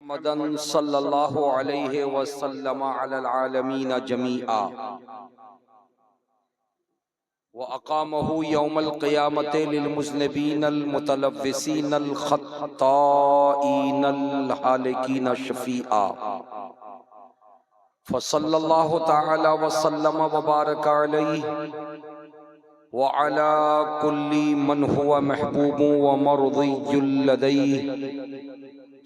Muhammadan सल्लल्लाहु अलैहि वसल्लम अलल आलमीन जमीआ व अक़ामहु यौमल क़ियामति लिल मुज़निबीनल मुतलव्विसीनल ख़त्ताईनल हालिकीन शफ़ीआ फ़सल्लल्लाहु तआला व सल्लम व बारक अलैहि व अला कुल्ली मन हुवा महबूबुन व मर्दियुल लदैहि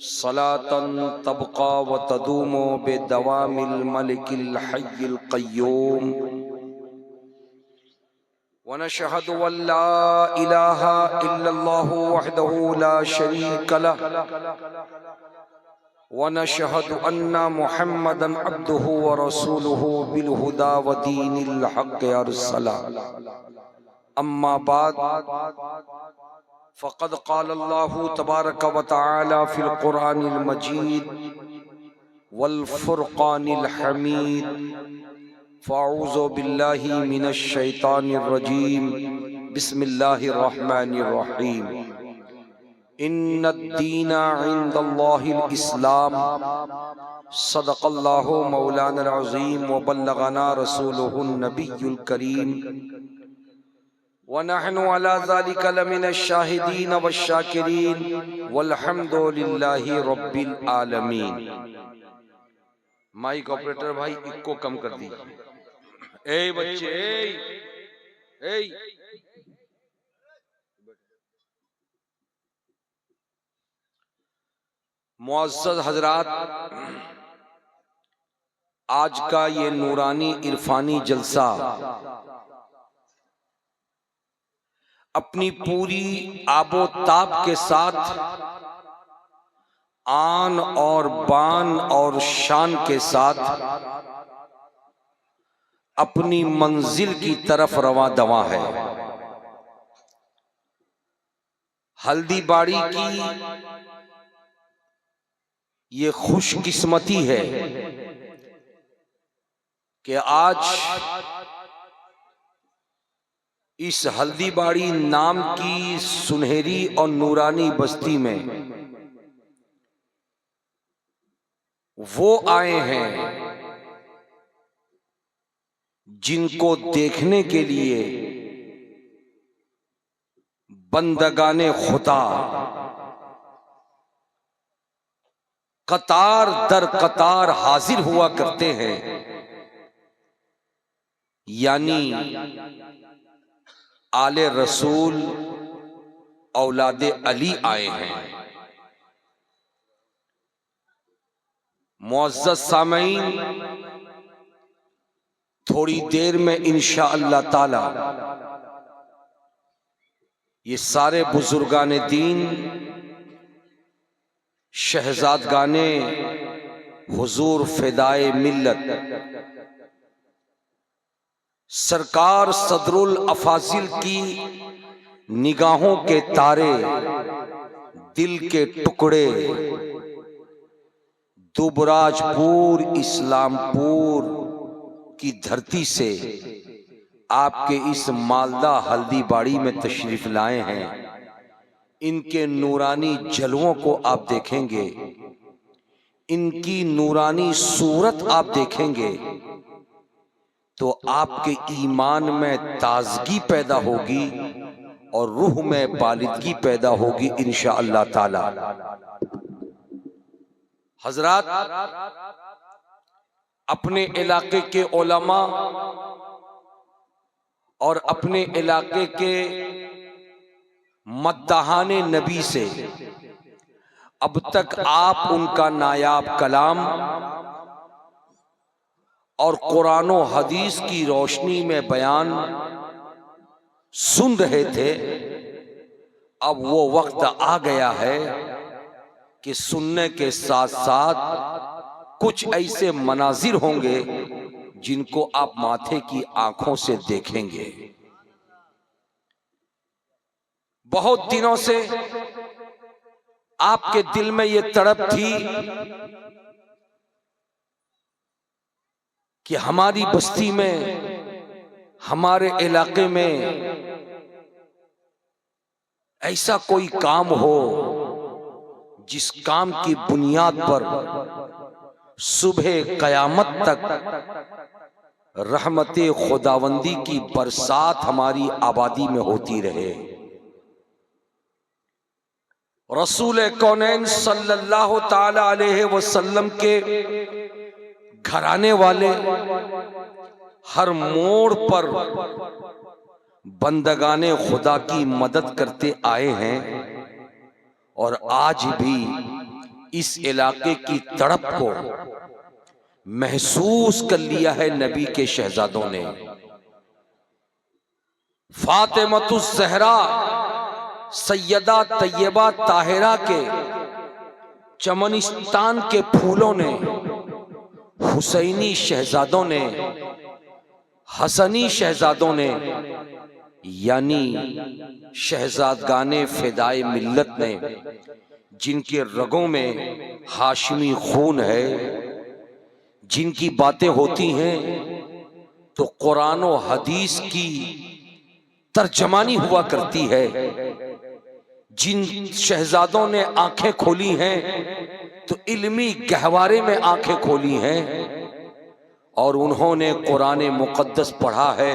सलातन तबका व तदूमो बेदवामिल मलिकिल हय्यिल क़य्यूम व नशहदु अल्ला इलाहा इल्लल्लाहु वहदहु ला शरीक लह व नशहदु अन्ना मुहम्मदन अब्दुहु व रसूलुहु बिल हुदा व दीनिल हक़्क़ अरसला अम्मा बाद फ़क़द क़ालल्लाहु तबारक व तआला फ़िल क़ुरानिल मजीद वल फ़ुरक़ानिल हमीद फ़अऊज़ु बिल्लाहि मिनश शैतानिर रजीम बिस्मिल्लाहिर रहमानिर रहीम इन्नद्दीना इंदल्लाहिल इस्लाम सदक़ल्लाहु मौलाना अज़ीम व बल्लगना रसूलुहुन नबियुल करीम व नहनु अला ज़ालिका लमिनश शाहिदीन वश्शाकिरीन वल्हम्दुलिल्लाहि रब्बिल आलमीन। माइक ऑपरेटर भाई इको कम कर दी। ए बच्चे ए मुअज़्ज़ज़ हज़रात, आज का ये नूरानी इरफानी जलसा अपनी पूरी आबोताब के साथ आन और बान और शान के साथ अपनी मंजिल की तरफ रवां दवा है। हल्दीबाड़ी की ये खुशकिस्मती है कि आज इस हल्दीबाड़ी नाम की सुनहरी और नूरानी बस्ती में वो आए हैं जिनको देखने के लिए बंदगाने खुदा कतार दर कतार हाजिर हुआ करते हैं, यानी आले रसूल औलादे अली आए हैं। मुअज़्ज़ज़ सामईन, थोड़ी देर में इंशाअल्लाह ताला ये सारे बुजुर्गाने दीन, शहजादगाने हुजूर फिदाए मिल्लत, सरकार सदरुल अफाजिल की निगाहों के तारे, दिल के टुकड़े, दुबराजपुर इस्लामपुर की धरती से आपके इस मालदा हल्दीबाड़ी में तशरीफ लाए हैं। इनके नूरानी जलवों को आप देखेंगे, इनकी नूरानी सूरत आप देखेंगे तो आपके ईमान में ताजगी पैदा होगी और रूह में बालिदगी पैदा होगी इंशाअल्लाह ताला। हजरात, अपने इलाके के उलमा और अपने इलाके के मद्दाहाने नबी से अब तक आप उनका नायाब कलाम और कुरान और हदीस की रोशनी में बयान सुन रहे थे। अब वो वक्त आ गया है कि सुनने के साथ साथ कुछ ऐसे मनाजिर होंगे जिनको आप माथे की आंखों से देखेंगे। बहुत दिनों से आपके दिल में ये तड़प थी कि हमारी बस्ती में, हमारे इलाके में ऐसा कोई काम हो जिस काम की बुनियाद पर सुबह कयामत तक रहमते खुदावंदी की बरसात हमारी आबादी में होती रहे। रसूल कौनैन सल्लल्लाहु ताला अलैहि वसल्लम के घराने वाले हर मोड़ पर बंदगाने खुदा की मदद करते आए हैं और आज भी इस इलाके की तड़प को महसूस कर लिया है नबी के शहजादों ने। फातिमतुज़ ज़हरा सैयदा तैयबा ताहिरा के चमनिस्तान के फूलों ने, हुसैनी शहजादों ने, हसनी शहजादों ने, यानी शहजादगाने फिदाए मिल्लत ने, जिनके रगों में हाशिमी खून है, जिनकी बातें होती हैं तो कुरान और हदीस की तर्जमानी हुआ करती है, जिन शहजादों ने आंखें खोली हैं तो इल्मी गहवारे में आंखें खोली हैं और उन्होंने कुरान मुकद्दस पढ़ा है,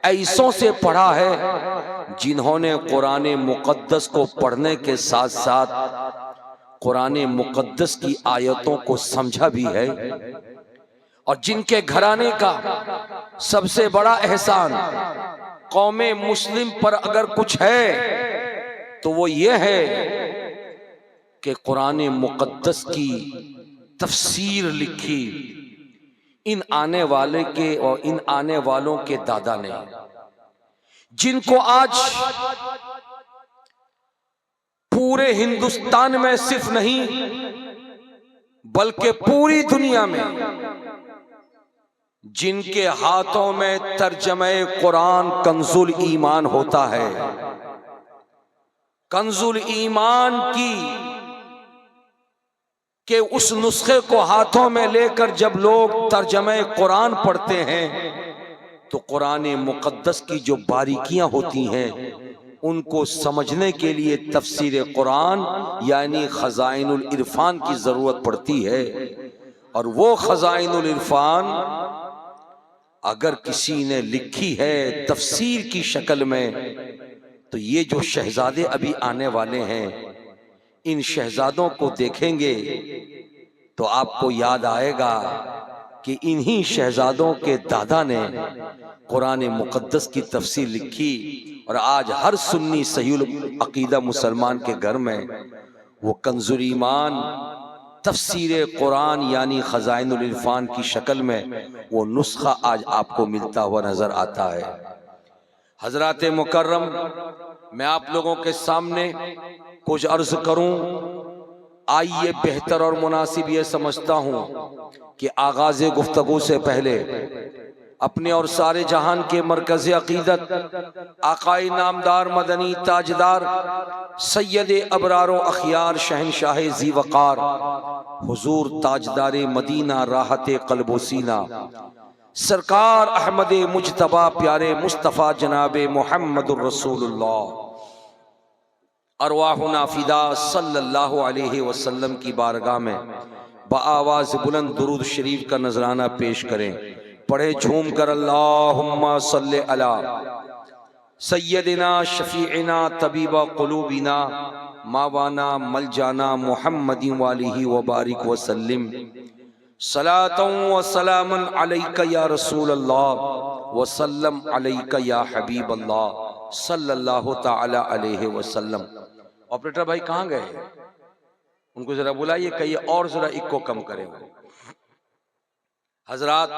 ऐसों से पढ़ा है जिन्होंने कुरान मुकद्दस को पढ़ने के साथ साथ कुरान मुकद्दस की आयतों को समझा भी है, और जिनके घराने का सबसे बड़ा एहसान कौमे मुस्लिम पर अगर कुछ है तो वो ये है कि कुरान मुकद्दस की तफसीर लिखी इन आने वाले के और इन आने वालों के दादा ने, जिनको आज पूरे हिंदुस्तान में सिर्फ नहीं बल्कि पूरी दुनिया में जिनके हाथों में तर्जमे कुरान कंजुल ईमान होता है। कंजुल ईमान के उस नुस्खे को हाथों में लेकर जब लोग तर्जमे कुरान पढ़ते हैं तो कुरान मुकद्दस की जो बारीकियां होती हैं उनको समझने के लिए तफसीर कुरान यानी खजाइनुल इरफान की जरूरत पड़ती है। और वो खजाइनुल इरफान अगर किसी ने लिखी है तफसीर की शक्ल में तो ये जो शहजादे अभी आने वाले हैं, इन शहजादों को देखेंगे तो आपको याद आएगा कि इन्हीं शहजादों के दादा ने कुरान मुकद्दस की तफसीर लिखी और आज हर सुन्नी सहीहुल अकीदा मुसलमान के घर में वो कंजुल ईमान तफसीर कुरान यानी खजाइनुल इरफान की शक्ल में वो नुस्खा आज आपको मिलता हुआ नजर आता है। हजरात मुकर्रम, मैं आप लोगों के सामने कुछ अर्ज करूं। आइए बेहतर और मुनासिब ये समझता हूं कि आगाज गुफ्तगू से पहले अपने और सारे जहान के मरकज़ अकीदत आकाई नामदार मदनी ताजदार सैयद अबरारो अखियार शहनशाह ज़ी वक़ार हुजूर ताजदार मदीना राहत क़ल्बो सीना सरकार अहमद मुजतबा प्यारे मुस्तफ़ा जनाब मुहम्मदुर रसूलुल्लाह अरवाहुना फिदा सल्लल्लाहु अलैहि वसल्लम की बारगाह में बाआवाज़ बुलंद दुरूद शरीफ का नजराना पेश करें। पढ़े झूम कर अल्लाहुम्मा सल्ले अला सय्यदिना शफीइना तबीबा कुलूबिना मावाना मलजाना मुहम्मदिन वालिही व बारिक व सल्लिम सलातन व सलामन अलैका या रसूल अल्लाह व सल्लम अलैका या हबीब अल्लाह सल्लल्लाहु ताला अलैहि वसल्लम। ऑपरेटर भाई कहाँ गए? उनको जरा बुलाइए, कहिए और जरा इको कम करें। हजरात,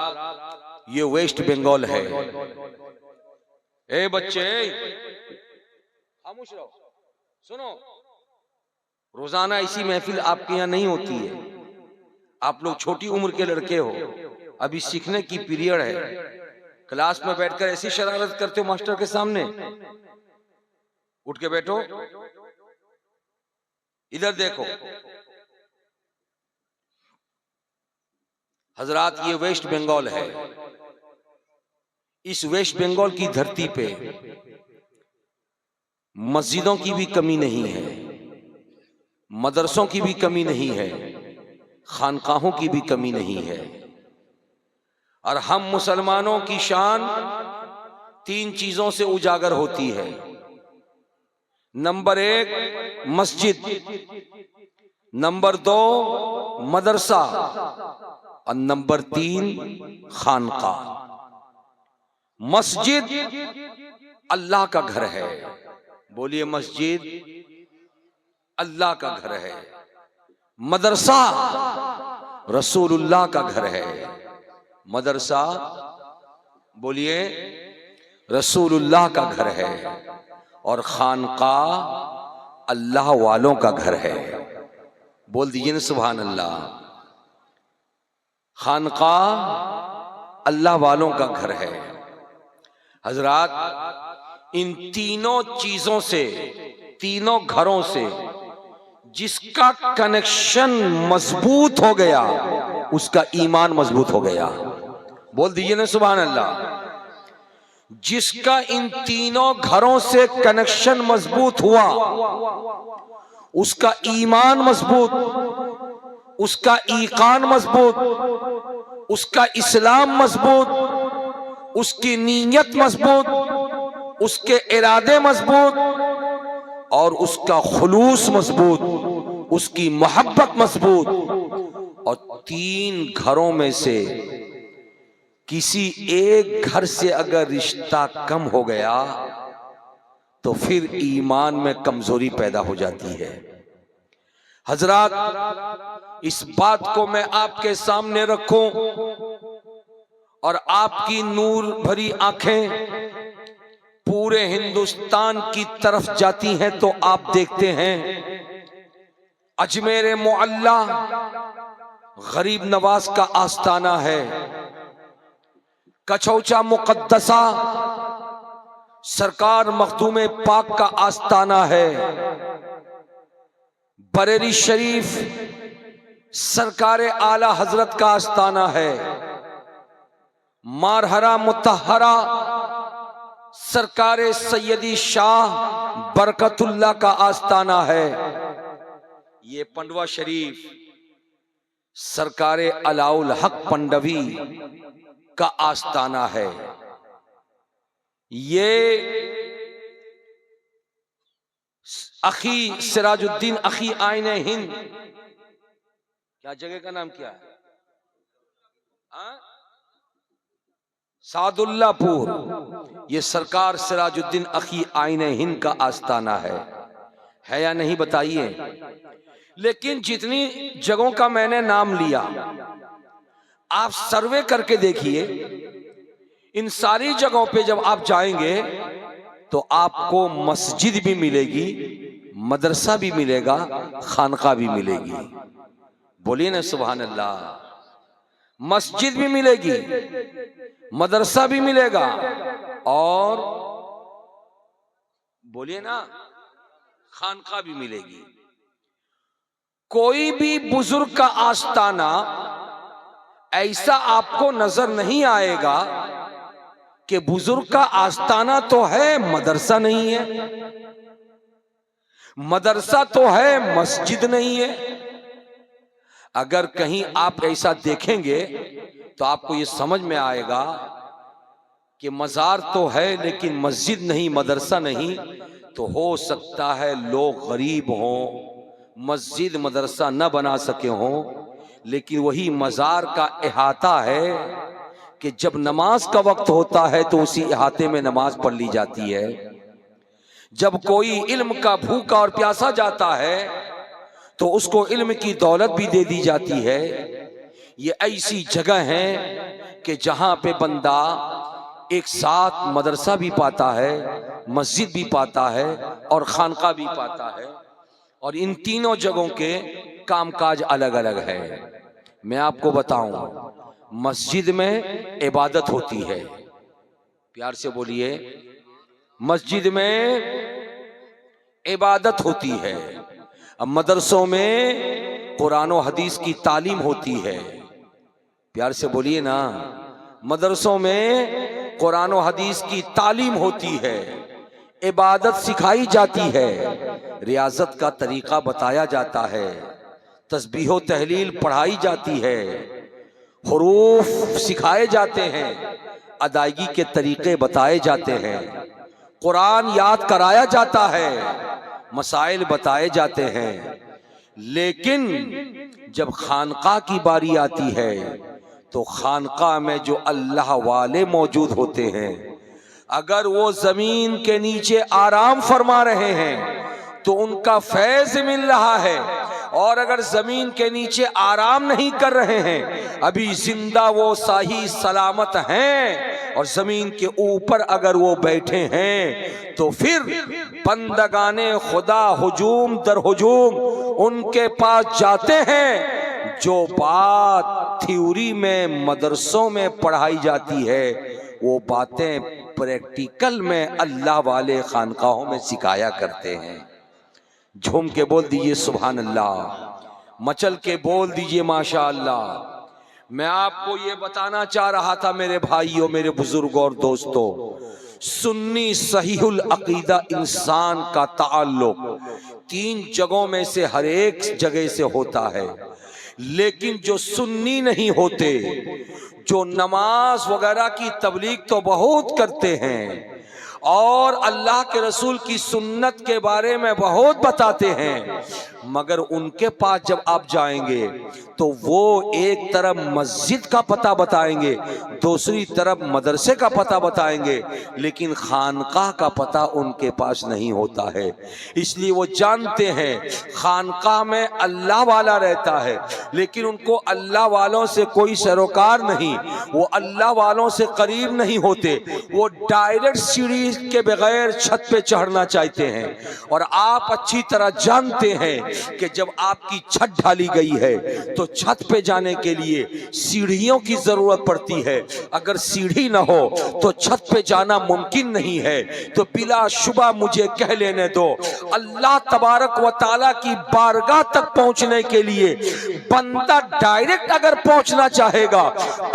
ये वेस्ट बंगाल है। ए बच्चे खामोश रहो, सुनो। रोजाना ऐसी महफिल आपके यहाँ नहीं होती है। आप लोग छोटी उम्र के लड़के हो, अभी सीखने की पीरियड है। क्लास में बैठकर ऐसी शरारत करते हो मास्टर के सामने। उठ के बैठो, इधर देखो। हजरात, ये वेस्ट बंगाल है। इस वेस्ट बंगाल की धरती पे मस्जिदों की भी कमी नहीं है। मदरसों की भी कमी नहीं है, खानकाहों की भी कमी नहीं है। और हम मुसलमानों की शान 3 चीजों से उजागर होती है। नंबर 1 मस्जिद, नंबर 2 मदरसा और नंबर 3 खानकाह। मस्जिद अल्लाह का घर है, बोलिए मस्जिद अल्लाह का घर है। मदरसा रसूलुल्लाह का घर है, मदरसा बोलिए रसूलुल्लाह का घर है। और खानकाह अल्लाह वालों का घर है, बोल दीजिए ना सुभान अल्लाह। खानकाह अल्लाह वालों का घर है। हजरात, इन तीनों चीजों से, तीनों घरों से जिसका कनेक्शन मजबूत हो गया उसका ईमान मजबूत हो गया, बोल दीजिए ना सुभान अल्लाह। जिसका इन तीनों घरों से कनेक्शन मजबूत हुआ उसका ईमान मजबूत, उसका ईकान मजबूत, उसका इस्लाम मजबूत, उसकी नीयत मजबूत, उसके इरादे मजबूत और उसका खुलूस मजबूत, उसकी मोहब्बत मजबूत। और 3 घरों में से किसी एक घर से अगर रिश्ता कम हो गया तो फिर ईमान में कमजोरी पैदा हो जाती है। हजरात, इस बात को मैं आपके सामने रखूं और आपकी नूर भरी आंखें पूरे हिंदुस्तान की तरफ जाती हैं तो आप देखते हैं अजमेर मुअल्ला गरीब नवाज का आस्ताना है, कचौचा मुकद्दसा सरकार मखदूम पाक का आस्ताना है, बरेली शरीफ सरकार आला हजरत का आस्ताना है, मारहरा मुतहरा सरकार सैयदी शाह बरकतुल्लाह का आस्ताना है। ये पंडवा शरीफ सरकार अलाउल हक पंडवी का आस्ताना है। ये अखी सिराजुद्दीन अखी आईने हिंद, क्या जगह का नाम क्या है? सादुल्लापुर। ये सरकार सिराजुद्दीन अखी आईने हिंद का आस्ताना है या नहीं बताइए। लेकिन जितनी जगहों का मैंने नाम लिया आप सर्वे करके देखिए, इन सारी जगहों पे जब आप जाएंगे तो आपको मस्जिद भी मिलेगी, मदरसा भी मिलेगा, खानका भी मिलेगी। बोलिए ना सुभान अल्लाह। मस्जिद भी मिलेगी, मदरसा भी मिलेगा और बोलिए ना खानका भी मिलेगी। कोई भी बुजुर्ग का आस्ताना ऐसा आपको नजर नहीं आएगा कि बुजुर्ग का आस्ताना तो है मदरसा नहीं है, मदरसा तो है मस्जिद नहीं है। अगर कहीं आप ऐसा देखेंगे तो आपको ये समझ में आएगा कि मजार तो है लेकिन मस्जिद नहीं, मदरसा नहीं। तो हो सकता है लोग गरीब हों, मस्जिद मदरसा न बना सके हों, लेकिन वही मजार का इहाता है कि जब नमाज का वक्त होता है तो उसी इहाते में नमाज पढ़ ली जाती है। जब कोई इल्म का भूखा और प्यासा जाता है तो उसको इल्म की दौलत भी दे दी जाती है। ये ऐसी जगह है कि जहां पे बंदा एक साथ मदरसा भी पाता है, मस्जिद भी पाता है और खानका भी पाता है। और इन तीनों जगहों के कामकाज अलग अलग है। मैं आपको बताऊं, मस्जिद में इबादत होती है, प्यार से बोलिए, मस्जिद में इबादत होती है। अब मदरसों में कुरान और हदीस की तालीम होती है, प्यार से बोलिए ना। मदरसों में कुरान और हदीस की तालीम होती है, इबादत सिखाई जाती है, रियाजत का तरीका बताया जाता है, तस्बीह तहलील पढ़ाई जाती है, हुरूफ सिखाए जाते हैं, अदायगी के तरीके बताए जाते हैं, कुरान याद कराया जाता है, मसाइल बताए जाते हैं। लेकिन जब खानका की बारी आती है तो खानका में जो अल्लाह वाले मौजूद होते हैं, अगर वो जमीन के नीचे आराम फरमा रहे हैं तो उनका फैज मिल रहा है, और अगर जमीन के नीचे आराम नहीं कर रहे हैं, अभी जिंदा वो सही सलामत हैं, और जमीन के ऊपर अगर वो बैठे हैं, तो फिर बंदगाने खुदा हुजूम दर हुजूम उनके पास जाते हैं। जो बात थ्योरी में मदरसों में पढ़ाई जाती है, वो बातें प्रैक्टिकल में अल्लाह वाले खानकाहों में सिखाया करते हैं। झूम के बोल दीजिए सुभान अल्लाह, मचल के बोल दीजिए माशा अल्लाह। मैं आपको ये बताना चाह रहा था मेरे भाइयों, मेरे बुजुर्गों और दोस्तों, सुन्नी सहीहुल अकीदा इंसान का ताल्लुक 3 जगहों में से हर एक जगह से होता है। लेकिन जो सुन्नी नहीं होते, जो नमाज वगैरह की तबलीग तो बहुत करते हैं और अल्लाह के रसूल की सुन्नत के बारे में बहुत बताते हैं, मगर उनके पास जब आप जाएंगे तो वो एक तरफ मस्जिद का पता बताएंगे, दूसरी तरफ मदरसे का पता बताएंगे, लेकिन खानकाह का पता उनके पास नहीं होता है। इसलिए वो जानते हैं खानकाह में अल्लाह वाला रहता है, लेकिन उनको अल्लाह वालों से कोई सरोकार नहीं, वो अल्लाह वालों से करीब नहीं होते, वो डायरेक्ट सीढ़ी के बगैर छत पे चढ़ना चाहते हैं। और आप अच्छी तरह जानते हैं कि जब आपकी छत ढाली गई है तो छत पे जाने के लिए सीढ़ियों की जरूरत पड़ती है। अगर सीढ़ी ना हो तो छत पे जाना मुमकिन नहीं है। तो बिला शुबा मुझे कह लेने दो, अल्लाह तबारक व ताला की बारगाह तक पहुंचने के लिए बंदा डायरेक्ट अगर पहुंचना चाहेगा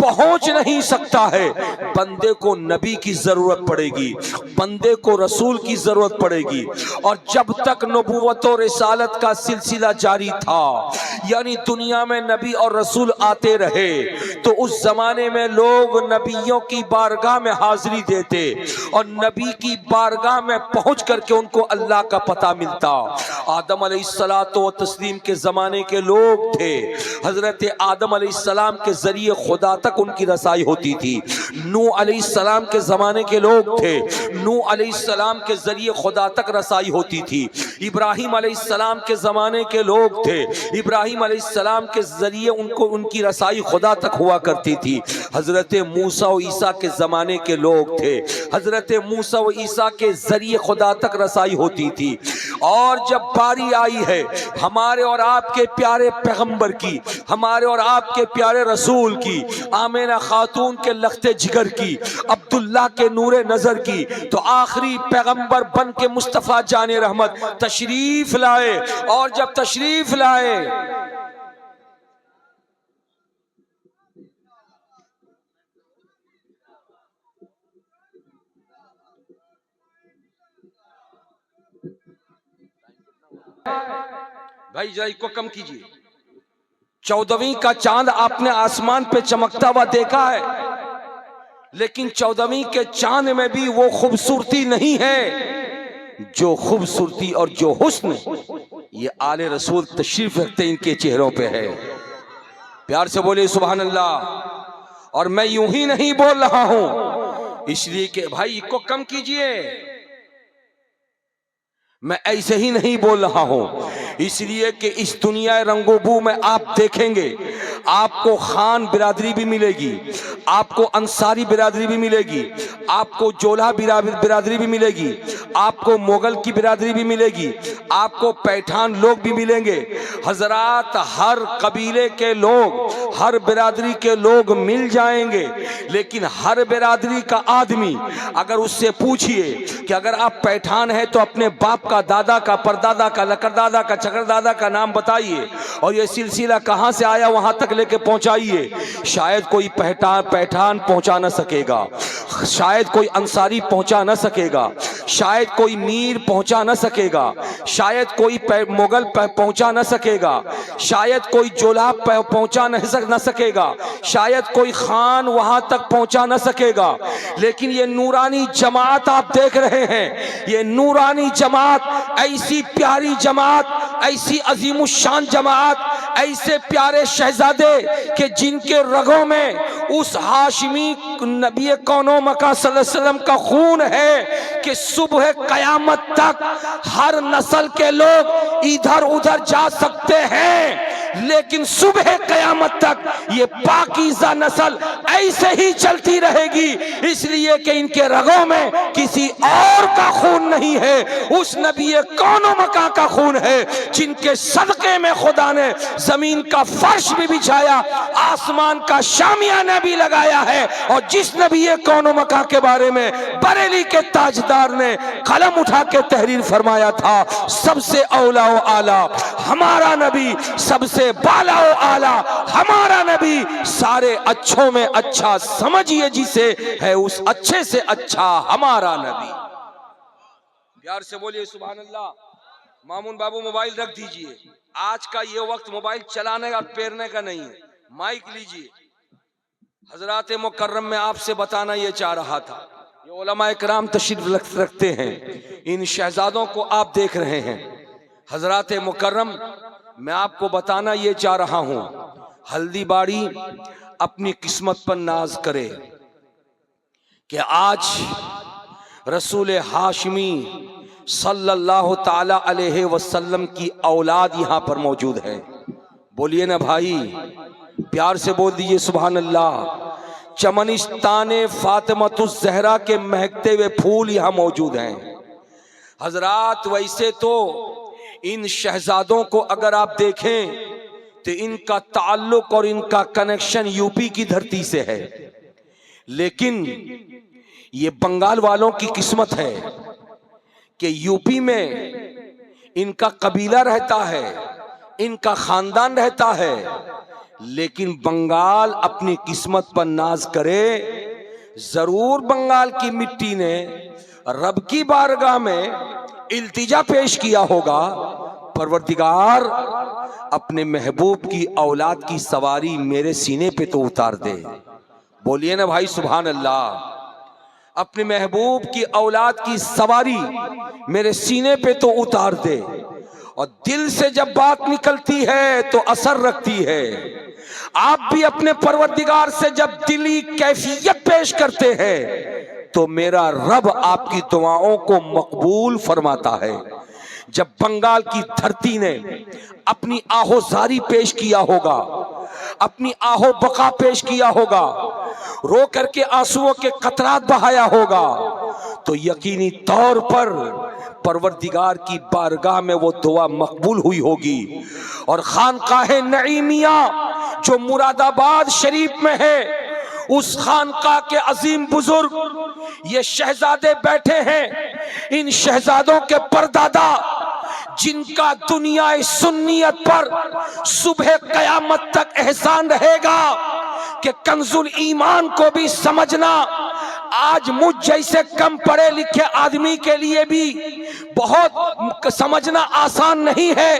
पहुंच नहीं सकता है। बंदे को नबी की जरूरत पड़ेगी, बंदे को रसूल की जरूरत पड़ेगी। और जब तक नबूवत और रिसालत का सिलसिला जारी था, यानी दुनिया में नबी और रसूल आते रहे, तो उस जमाने में लोग नबियों की बारगाह में हाजिरी देते और नबी की बारगाह में पहुंच करके उनको अल्लाह का पता मिलता। आदम अलैहिस्सलातो व तस्लीम के जमाने के लोग थे, हजरत आदम अलैहिस्सलाम के जरिए खुदा तक उनकी रसाई होती थी। नूह अलैहिस्सलाम के जमाने के लोग थे, नूह अलैहिस्सलाम के जरिए खुदा तक रसाई होती थी। इब्राहिम अलैहिस्सलाम के जमाने के लोग थे, इब्राहिम अलैहिस्सलाम के जरिए उनको उनकी रसाई खुदा तक हुआ करती थी। हजरत मूसा और ईसा के जमाने के लोग थे, हजरत मूसा और ईसा के जरिए खुदा तक रसाई होती थी। और जब बारी आई है हमारे और आपके प्यारे पैगंबर की, हमारे और आपके प्यारे रसूल की, आमिना खातून के लख्ते जिगर की, अब्दुल्ला के नूरे नजर की, तो आखिरी पैगंबर बन के मुस्तफा जाने रहमत तशरीफ लाए। और जब तशरीफ लाए भाई जरा को कम कीजिए। 14वीं का चांद आपने आसमान पे चमकता हुआ देखा है, लेकिन 14वीं के चांद में भी वो खूबसूरती नहीं है जो खूबसूरती और जो हुस्न ये आले रसूल तशरीफ रखते इनके चेहरों पे है। प्यार से बोले सुभान अल्लाह। और मैं यूं ही नहीं बोल रहा हूं, इसलिए कि भाई को कम कीजिए, मैं ऐसे ही नहीं बोल रहा हूं, इसलिए कि इस दुनिया रंगोबू में आप देखेंगे आपको खान बिरादरी भी मिलेगी, आपको अंसारी बिरादरी भी मिलेगी, आपको जोला बिरादरी भी मिलेगी, आपको मुगल की बिरादरी भी मिलेगी, आपको पैठान लोग भी मिलेंगे। हजरात, हर कबीले के लोग, हर बिरादरी के लोग मिल जाएंगे, लेकिन हर बिरादरी का आदमी अगर उससे पूछिए कि अगर आप पैठान हैं तो अपने बाप का, दादा का, परदादा का, लकड़दादा का, चकरदादा का नाम बताइए और ये सिलसिला कहां से आया वहां तक लेके पहुंचाइए, शायद कोई पैठान पहुंचा न सकेगा, शायद कोई अंसारी पहुंचा न सकेगा, शायद कोई मीर पहुंचा न सकेगा, शायद कोई मुगल पहुंचा न सकेगा, शायद कोई जोलाब पहुंचा न सकेगा, शायद कोई खान वहां तक पहुंचा न सकेगा, लेकिन ये नूरानी जमात आप देख रहे हैं, ये नूरानी जमात, ऐसी प्यारी जमात, ऐसी अजीमुशान जमात, ऐसे प्यारे शहजादे कि जिनके रगों में उस हाशिमी नबी कौनो मका सल्लल्लाहु अलैहि वसल्लम का खून है कि सुबह कयामत तक हर नस्ल के लोग इधर उधर जा सकते हैं, लेकिन सुबह कयामत तक ये पाकीज़ा नस्ल ऐसे ही चलती रहेगी, इसलिए कि इनके रगों में किसी और का खून नहीं है, उस नबी कौनो मका का खून है, जिनके सदके में खुदा ने जमीन का फर्श भी बिछाया, आसमान का शामियाना भी लगाया है, और जिस नबी कौनो मका के बारे में बरेली के ताजदार ने कलम उठा के तहरीर फरमाया था, सबसे औला व आला हमारा नबी, सबसे बाला व आला हमारा नबी, सारे अच्छों में अच्छा समझिए जिसे है उस अच्छे से अच्छा हमारा नबी। प्यार से बोलिए सुभान अल्लाह। मामून बाबू मोबाइल रख दीजिए, आज का ये वक्त मोबाइल चलाने और पेरने का नहीं है, माइक लीजिए। हजरात मुकर्रम में आपसे बताना ये चाह रहा था, ये उलमा इकराम तशरीफ रखते हैं, इन शहजादों को आप देख रहे हैं। हजरात मुकर्रम मैं आपको बताना ये चाह रहा हूं, हल्दीबाड़ी अपनी किस्मत पर नाज करे कि आज रसूल हाशमी सल्लल्लाहु ताला अलैहि वसल्लम की औलाद यहां पर मौजूद है। बोलिए ना भाई, प्यार से बोल दीजिए सुभान अल्लाह। चमनिस्ताने फातिमतुज़ ज़हरा के महकते हुए फूल यहां मौजूद हैं। हजरात वैसे तो इन शहजादों को अगर आप देखें तो इनका ताल्लुक और इनका कनेक्शन यूपी की धरती से है, लेकिन ये बंगाल वालों की किस्मत है कि यूपी में इनका कबीला रहता है, इनका खानदान रहता है, लेकिन बंगाल अपनी किस्मत पर नाज करे। जरूर बंगाल की मिट्टी ने रब की बारगाह में इल्तिजा पेश किया होगा, परवरदिगार अपने महबूब की औलाद की सवारी मेरे सीने पे तो उतार दे। बोलिए ना भाई सुभान अल्लाह। अपने महबूब की औलाद की सवारी मेरे सीने पे तो उतार दे। और दिल से जब बात निकलती है तो असर रखती है। आप भी अपने परवरदिगार से जब दिली कैफियत पेश करते हैं तो मेरा रब आपकी दुआओं को मकबूल फरमाता है। जब बंगाल की धरती ने अपनी आहोजारी पेश किया होगा, अपनी आहो बका पेश किया होगा, रो करके आंसुओं के कतरात बहाया होगा, तो यकीनी तौर पर परवरदिगार की बारगाह में वो दुआ मकबूल हुई होगी। और खानकाहे नईमिया जो मुरादाबाद शरीफ में है, उस खानका के अजीम बुजुर्ग ये शहजादे बैठे हैं। इन शहजादों के परदादा जिनका दुनिया सुन्नियत पर सुबह कयामत तक एहसान रहेगा कि कंजुल ईमान को भी समझना आज मुझ जैसे कम पढ़े लिखे आदमी के लिए भी बहुत समझना आसान नहीं है।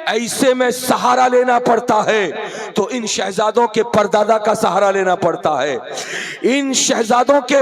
ऐसे में सहारा लेना पड़ता है तो इन शहजादों के परदादा का सहारा लेना पड़ता है। इन शहजादों के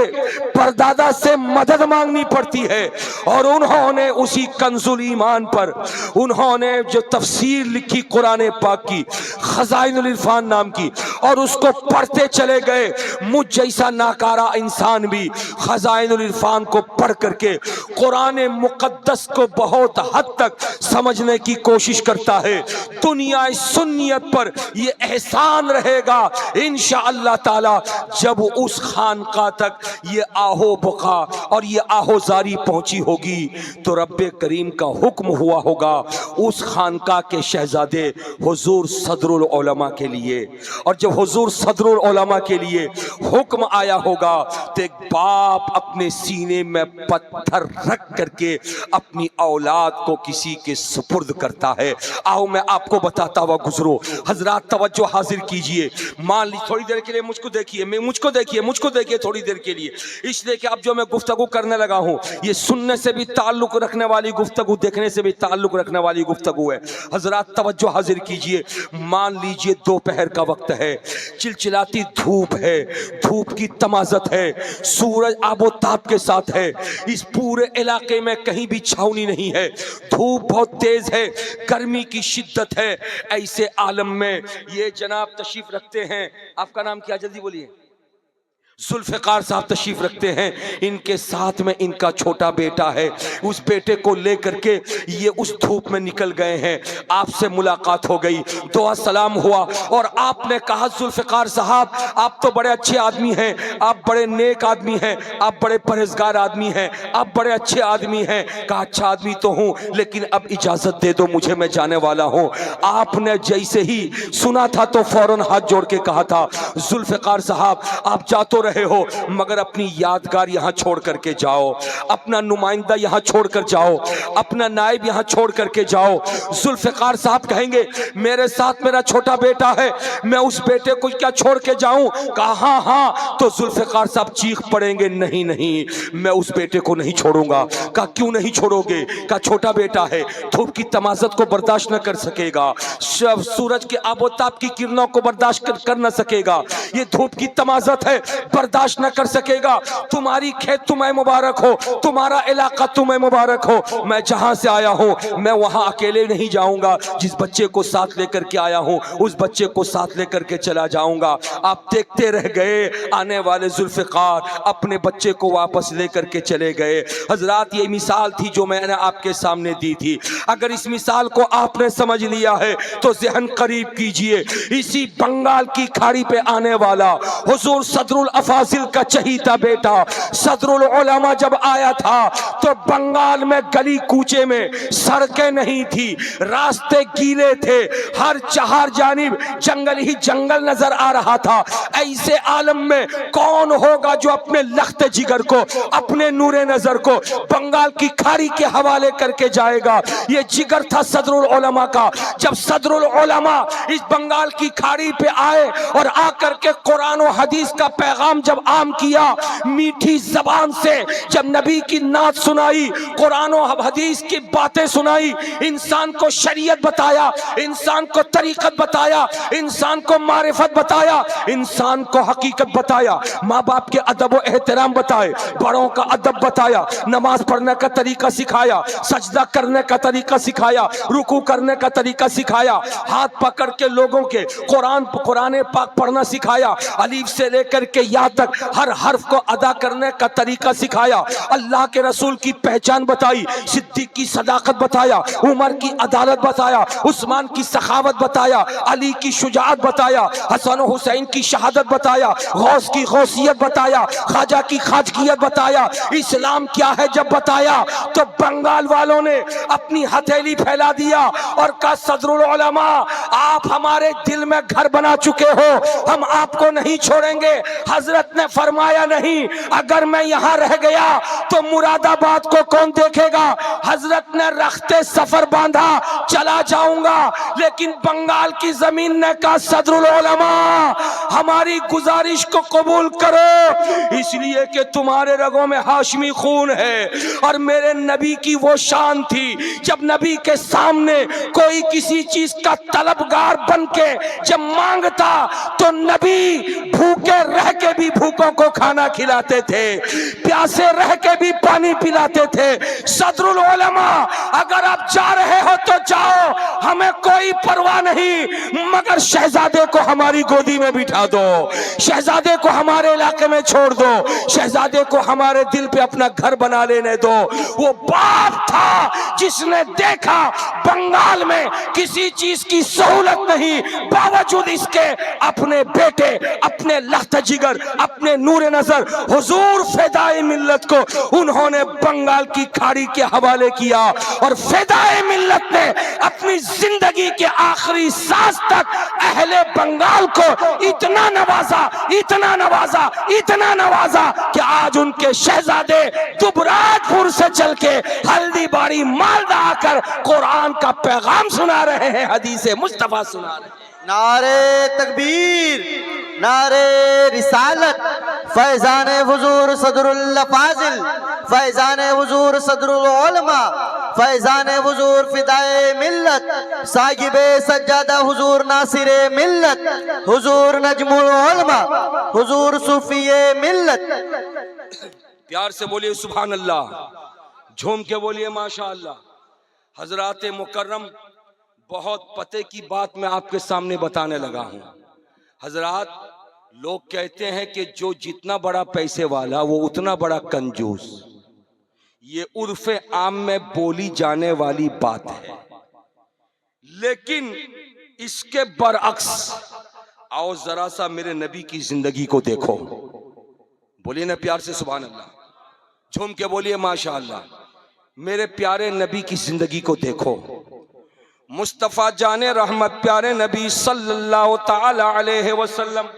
परदादा से मदद मांगनी पड़ती है। और उन्होंने उसी कंजुल ईमान पर उन्होंने जो तफसीर लिखी कुरान पाक की, खजाइनुल इरफान नाम की, और उसको पढ़ते चले गए। मुझ जैसा नाकारा इंसान भी खजाइनुल इरफान को पढ़ करके कुरान मुकद्दस को बहुत हद तक समझने की कोशिश करता है। दुनिया सुन्नियत पर ये एहसान रहेगा इंशाअल्लाह ताला जब उस खानका तक ये आहो बका और ये आहोजारी पहुंची होगी तो रब्बे करीम का हुक्म हुआ होगा उस खानका के शहजादे हुजूर सदरुल उलमा के लिए। और जब हुजूर सदरुल उलमा के लिए हुक्म आया होगा तो एक बाप अपने सीने में पत्थर रख करके अपनी औलाद को किसी के सुपुर्द करता है। आओ मैं आपको बताता हुआ गुजरो। हजरात तवज्जो हाजिर कीजिए। मान ली थोड़ी देर के लिए मुझको देखिए थोड़ी देर के लिए, इसलिए कि अब जो मैं गुफ्तगू गुफ्तगू करने लगा हूँ, ये सुनने से भी ताल्लुक रखने वाली गुफ्तगू, देखने से भी ताल्लुक रखने वाली गुफ्तगू है। हजरात तवज्जो हाजिर कीजिए। मान लीजिए दोपहर का वक्त है, चिलचिलाती धूप है, धूप की तमाजत है, सूरज आबोताब के साथ है, इस पूरे इलाके में कहीं भी छावनी नहीं है, धूप बहुत तेज है, गर्मी की शिद्दत है। ऐसे आलम में ये जनाब तशरीफ रखते हैं, आपका नाम क्या, जल्दी बोलिए। जुल्फ़िकार साहब तशरीफ रखते हैं, इनके साथ में इनका छोटा बेटा है। उस बेटे को लेकर के ये उस धूप में निकल गए हैं। आपसे मुलाकात हो गई, दुआ सलाम हुआ और आपने कहा जुल्फ़िकार साहब आप तो बड़े अच्छे आदमी हैं, आप बड़े नेक आदमी हैं, आप बड़े परहेजगार आदमी हैं, आप बड़े अच्छे आदमी हैं। कहा अच्छा आदमी तो हूँ, लेकिन अब इजाज़त दे दो मुझे, मैं जाने वाला हूँ। आपने जैसे ही सुना था तो फौरन हाथ जोड़ के कहा था जुल्फ़िकार साहब आप जा तो रहे हो, मगर अपनी यादगार यहां छोड़ करके जाओ, अपना नुमाइंदा यहां छोड़ कर जाओ, अपना नायब यहां छोड़ करके जाओ। जुल्फ़िकार साहब कहेंगे मेरे साथ मेरा छोटा बेटा है, मैं उस बेटे को क्या छोड़ के जाऊं? कहा हाँ हाँ। तो जुल्फ़िकार साहब चीख पड़ेंगे नहीं नहीं, मैं उस बेटे को नहीं छोड़ूंगा। कहा क्यों नहीं छोड़ोगे? कहा छोटा बेटा है, धूप की तमाजत को बर्दाश्त न कर सकेगा, सूरज के आबोताब की किरणों को बर्दाश्त कर न सकेगा, ये धूप की तमाजत है, बर्दाश्त न कर सकेगा। तुम्हारी खेत तुम्हें मुबारक हो, तुम्हारा इलाका तुम्हें मुबारक हो, मैं जहां से आया हूं मैं वहां अकेले नहीं जाऊंगा, जिस बच्चे को साथ लेकर के आया हूं उस बच्चे को साथ लेकर के चला जाऊंगा। आप देखते रह गए, आने वाले जुल्फ़िकार अपने बच्चे को वापस लेकर के चले गए। हजरात ये मिसाल थी जो मैंने आपके सामने दी थी। अगर इस मिसाल को आपने समझ लिया है तो ज़हन करीब कीजिए, इसी बंगाल की खाड़ी पे आने वाला हुजूर सदरुल अफाजिल का चहीता बेटा सदरुल उलमा जब आया था तो बंगाल में गली कूचे में सड़कें नहीं थी, रास्ते गीले थे, हर चार जानिब जंगल ही जंगल नजर आ रहा था। ऐसे आलम में कौन होगा जो अपने लख्त जिगर को, अपने नूरे नजर को बंगाल की खाड़ी के हवाले करके जाएगा? ये जिगर था सदरुल उलमा का। जब सदरुल उलमा इस बंगाल की खाड़ी पे आए और आकर के कुरान और हदीस का पैगाम जब आम किया, मीठी जबान से जब नबी की नात सुनाई, कुरान और हदीस की बातें सुनाई, इंसान को शरीयत बताया, इंसान को तरीकत बताया, इंसान को मारिफत बताया, इंसान को हकीकत बताया, माँ बाप के अदब और एहतराम बताए, बड़ों का अदब बताया, नमाज पढ़ने का तरीका सिखाया, सजदा करने का तरीका सिखाया, रुकू करने का तरीका सिखाया, हाथ पकड़ के लोगों के कुरान पाक पढ़ना सिखाया, अलीफ से लेकर के या तक हर हर्फ को अदा करने का तरीका सिखाया, अल्लाह के रसूल की पहचान बताई, सिद्दीक की सदाकत बताया, उमर की अदालत बताया, उस्मान की सखावत बताया, अली की शुजाअत बताया, हसन हुसैन की शहादत बताया, गौस की गौसियत बताया, ख्वाजा की खाजगियत बताया। इस्लाम क्या है जब बताया तो बंगाल वालों ने अपनी हथेली फैला दिया और कहा सदरुल उलमा आप हमारे दिल में घर बना चुके हो, हम आपको नहीं छोड़ेंगे। हजरत ने फरमाया नहीं, अगर मैं यहाँ रह गया तो मुरादाबाद को कौन देखेगा? हजरत ने रखते सफर बांधा, चला जाऊंगा, लेकिन बंगाल की जमीन ने कहा सदरुल उलमा हमारी गुजारिश को कबूल करो, इसलिए कि तुम्हारे रगों में हाशमी खून है और मेरे नबी की वो शान थी जब नबी के सामने कोई किसी चीज का तलबगार बन के जब मांगता तो नबी भूखे रह के भी भूखों को खाना खिलाते थे, प्यासे रह के भी पानी पिलाते थे। सदरुल उलमा अगर आप जा रहे हो तो जाओ, हमें कोई परवाह नहीं, मगर शहजादे को हमारी गोदी में बिठा दो, शहजादे को हमारे इलाके में छोड़ दो, शहजादे को हमारे दिल पे अपना घर बना लेने दो। वो बाप था जिसने देखा बंगाल में किसी चीज की सहूलत नहीं, बावजूद इसके अपने बेटे, अपने लख्त जिगर, अपने नूर नजर हुजूर फ़िदाए मिल्लत को उन्होंने बंगाल की खाड़ी के हवाले किया और फ़िदाए मिल्लत ने अपनी जिंदगी के आखिरी सांस तक अहले बंगाल को इतना नवाजा, इतना नवाजा, इतना नवाजा कि आज उनके शहजादे दुबराजपुर से चल के हल्दीबाड़ी मालदा आकर कुरान का पैगाम सुना रहे हैं, हदीसे मुस्तफा सुना रहे हैं। नारे तकबीर, नारे रिसालत, फैजान हुजूर सदरुल फाजिल। फैजान हुजूर सदरुल उलमा, फैजान हुजूर फिदाए मिल्लत, साहिबे सज्जादा हुजूर नासिरे मिल्लत, हुजूर नजमुल उलमा, हुजूर सूफिये मिल्लत। प्यार से बोलिए सुभान अल्लाह, झूम के बोलिए माशा अल्लाह। हजरात मुकर्रम, बहुत पते की बात मैं आपके सामने बताने लगा हूं। हजरात, लोग कहते हैं कि जो जितना बड़ा पैसे वाला वो उतना बड़ा कंजूस। ये उर्फे आम में बोली जाने वाली बात है, लेकिन इसके बरअक्स आओ जरा सा मेरे नबी की जिंदगी को देखो। बोलिए ना प्यार से सुभान अल्लाह, झूम के बोलिए माशा अल्लाह। मेरे प्यारे नबी की जिंदगी को देखो। मुस्तफा जाने रहमत प्यारे नबी सल्लल्लाहु ताला अलैहि वसल्लम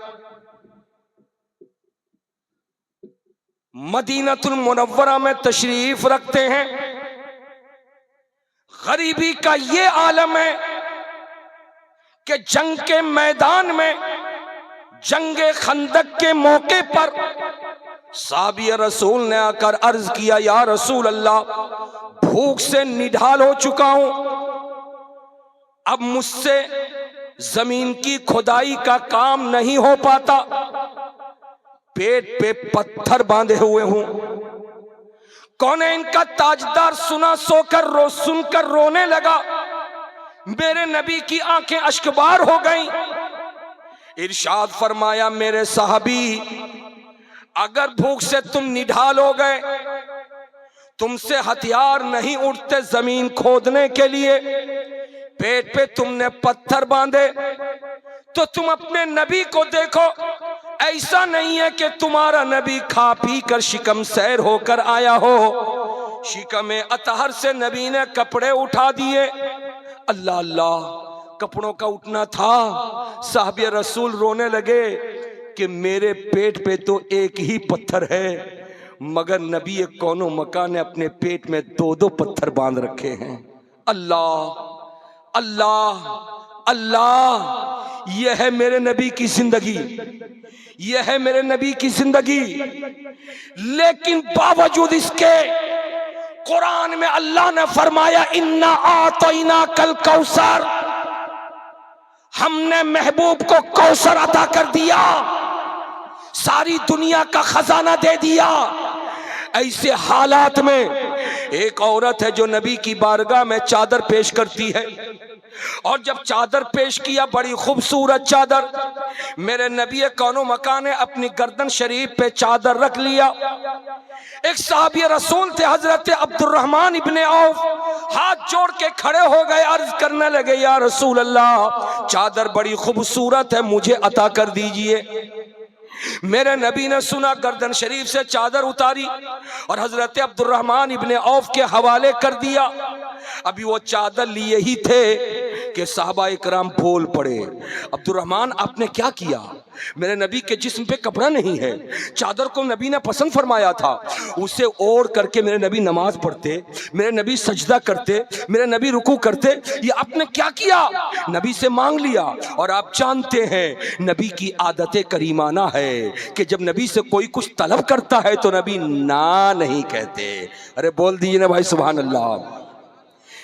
मदीनतुल मुनव्वरा में तशरीफ रखते हैं। गरीबी का ये आलम है कि जंग के मैदान में, जंगे खंदक के मौके पर साहबी रसूल ने आकर अर्ज किया, या रसूल अल्लाह, भूख से निढाल हो चुका हूं, अब मुझसे जमीन की खुदाई का काम नहीं हो पाता, पेट पे पत्थर बांधे हुए हूं। कौन है इनका ताजदार? सुनकर रोने लगा। मेरे नबी की आंखें अश्कबार हो गईं। इरशाद फरमाया, मेरे साहबी, अगर भूख से तुम निढाल हो गए, तुमसे हथियार नहीं उठते जमीन खोदने के लिए, पेट पे तुमने पत्थर बांधे, तो तुम अपने नबी को देखो। ऐसा नहीं है कि तुम्हारा नबी खा पी कर शिकम सैर होकर आया हो। शिकमे अतहर से नबी ने कपड़े उठा दिए। अल्लाह अल्लाह, कपड़ों का उठना था। साहबी रसूल रोने लगे कि मेरे पेट पे तो एक ही पत्थर है, मगर नबी कौनो मकान ने अपने पेट में दो दो पत्थर बांध रखे हैं। अल्लाह अल्लाह अल्लाह, यह है मेरे नबी की जिंदगी, यह है मेरे नबी की जिंदगी। लेकिन बावजूद इसके कुरान में अल्लाह ने फरमाया, इन्ना आतैना कल कौसर, हमने महबूब को कौसर अता कर दिया, सारी दुनिया का खजाना दे दिया। ऐसे हालात में एक औरत है जो नबी की बारगाह में चादर पेश करती है, और जब चादर पेश किया, बड़ी खूबसूरत चादर, मेरे नबी कौनो मकान ने अपनी गर्दन शरीफ पे चादर रख लिया। एक साहबी रसूल थे हजरत अब्दुर्रहमान इब्ने औफ, हाथ जोड़ के खड़े हो गए, अर्ज करने लगे, या रसूल अल्लाह, चादर बड़ी खूबसूरत है, मुझे अता कर दीजिए। मेरे नबी ने सुना, गर्दन शरीफ से चादर उतारी और हजरत अब्दुर्रहमान इब्ने औफ के हवाले कर दिया। अभी वो चादर लिए ही थे कि साहबा इकराम बोल पड़े, अब्दुर्रहमान आपने क्या किया? मेरे नबी के जिस्म पे कपड़ा नहीं है, चादर को नबी ने पसंद फरमाया था, उसे ओढ़ करके मेरे नबी नमाज पढ़ते, मेरे नबी सजदा करते, मेरे नबी रुकू करते, ये आपने क्या किया? नबी से मांग लिया। और आप जानते हैं नबी की आदत करीमाना है कि जब नबी से कोई कुछ तलब करता है तो नबी ना नहीं कहते। अरे बोल दीजिए ना भाई सुभान अल्लाह।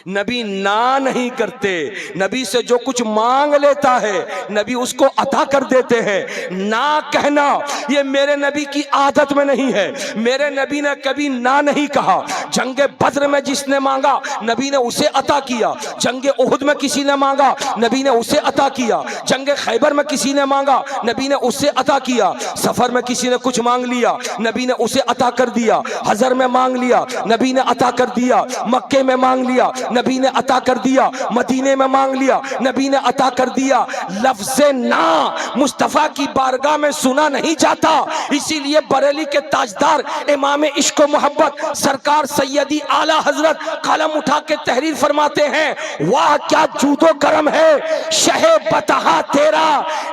नबी ना नहीं करते, नबी से जो कुछ मांग लेता है नबी उसको अता कर देते हैं। ना कहना ये मेरे नबी की आदत में नहीं है। मेरे नबी ने कभी ना नहीं कहा। जंगे बद्र में जिसने मांगा नबी ने उसे अता किया, जंगे उहुद में किसी ने मांगा नबी ने उसे अता किया, जंगे खैबर में किसी ने मांगा नबी ने उसे अता किया, सफर में किसी ने कुछ मांग लिया नबी ने उसे अता कर दिया, हजर में मांग लिया नबी ने अता कर दिया, मक्के में मांग लिया नबी ने अता कर दिया, मदीने में मांग लिया नबी ने अता कर दिया। लफ्ज़े ना मुस्तफा की बारगाह में सुना नहीं जाता, इसीलिए बरेली के ताजदार इमाम इश्क व मोहब्बत सरकार सैयदी आला हजरत कलम उठा के तहरीर फरमाते हैं, वाह क्या जूदो करम है शहे बतहा तेरा,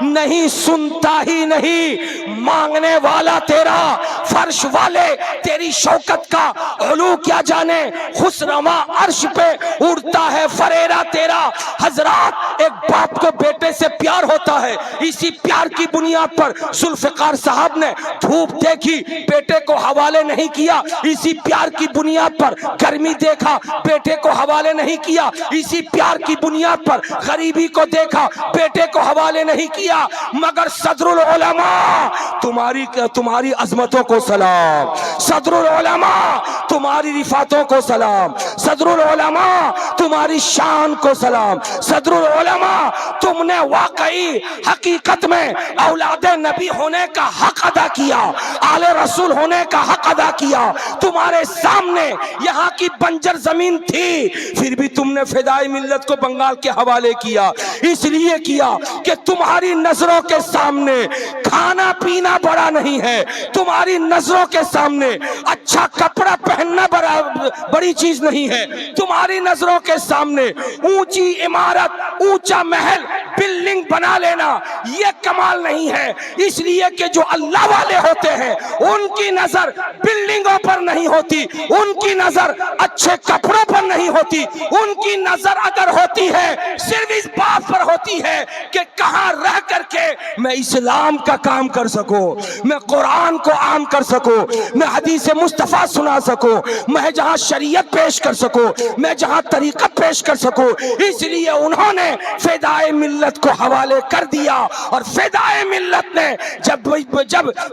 नहीं सुनता ही नहीं मांगने वाला तेरा, फर्श वाले तेरी शौकत का उलू क्या जाने, खुसरमा अर्श पे उड़ता है फरेरा तेरा। हजरात, एक बाप को बेटे से प्यार होता है, इसी प्यार की बुनियाद पर जुल्फिकार साहब ने धूप देखी, बेटे को हवाले नहीं किया, इसी प्यार की बुनियाद पर गर्मी देखा, बेटे को हवाले नहीं किया, इसी प्यार की बुनियाद पर गरीबी को देखा, बेटे को हवाले नहीं किया। मगर सदरुल उलमा, तुम्हारी अजमतों को सलाम, सदरुल उलमा तुम्हारी रिफातों को सलाम, सदरुल उलमा तुम्हारी शान को सलाम, सदरुल उलमा तुमने वाकई हकीकत में औलादे नबी होने का हक अदा किया, आले रसूल होने का हक अदा किया। तुम्हारे सामने यहाँ की बंजर जमीन थी, फिर भी तुमने फिदाई मिल्लत को बंगाल के हवाले किया। इसलिए किया कि तुम्हारी नजरों के सामने खाना पीना बड़ा नहीं है, तुम्हारी नजरों के सामने अच्छा कपड़ा पहनना बड़ी चीज नहीं है, तुम्हारी नजरों के सामने ऊंची इमारत, ऊंचा महल, बिल्डिंग बना लेना ये कमाल नहीं है। इसलिए कि जो अल्लाह वाले होते हैं उनकी नजर बिल्डिंगों पर नहीं होती, उनकी नजर अच्छे कपड़ों पर नहीं होती, उनकी नजर अगर होती है सिर्फ इस बात पर होती है कि कहां रह करके मैं इस्लाम का काम कर सकूं, मैं कुरान को आम कर सकूं, मैं हदीस मुस्तफा सुना सकूं, मैं जहां शरीयत पेश कर सकूं, मैं जहां तरीकत पेश कर सकूं। इसलिए उन्होंने फिदाए मिल्लत को हवाले कर दिया। और फिदाए मिल्लत ने जब